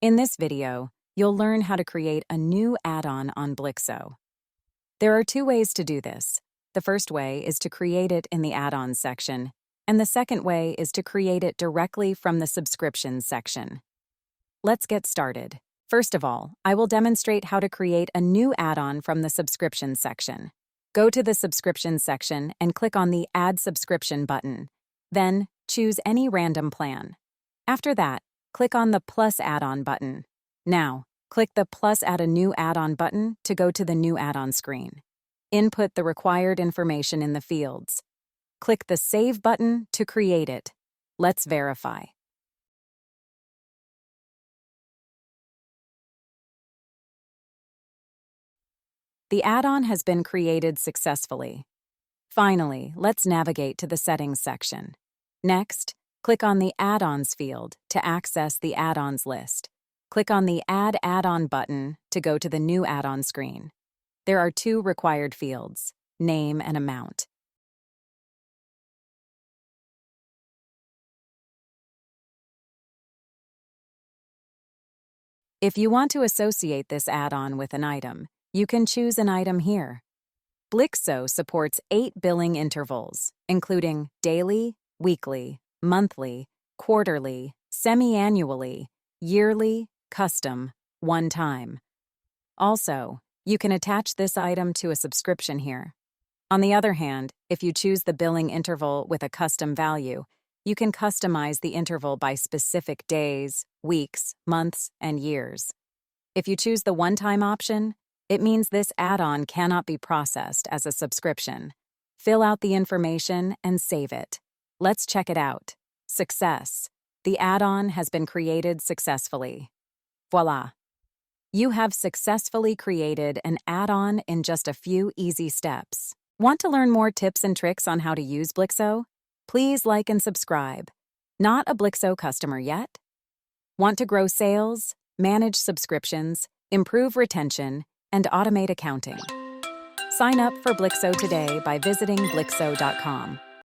In this video, you'll learn how to create a new add-on on Blixo. There are two ways to do this. The first way is to create it in the add-ons section, and the second way is to create it directly from the subscriptions section. Let's get started. First of all, I will demonstrate how to create a new add-on from the subscriptions section. Go to the subscriptions section and click on the Add Subscription button. Then, choose any random plan. After that, click on the Plus Add-on button. Now, click the Plus Add a New Add-on button to go to the New Add-on screen. Input the required information in the fields. Click the Save button to create it. Let's verify. The add-on has been created successfully. Finally, let's navigate to the Settings section. Next, click on the Add-ons field to access the add-ons list. Click on the Add Add-on button to go to the New Add-on screen. There are two required fields, name and amount. If you want to associate this add-on with an item, you can choose an item here. Blixo supports 8 billing intervals, including daily, weekly, monthly, quarterly, semi-annually, yearly, custom, one time. Also, you can attach this item to a subscription here. On the other hand, if you choose the billing interval with a custom value, you can customize the interval by specific days, weeks, months, and years. If you choose the one-time option, it means this add-on cannot be processed as a subscription. Fill out the information and save it. Let's check it out. Success. The add-on has been created successfully. Voila! You have successfully created an add-on in just a few easy steps. Want to learn more tips and tricks on how to use Blixo? Please like and subscribe. Not a Blixo customer yet? Want to grow sales, manage subscriptions, improve retention, and automate accounting? Sign up for Blixo today by visiting Blixo.com.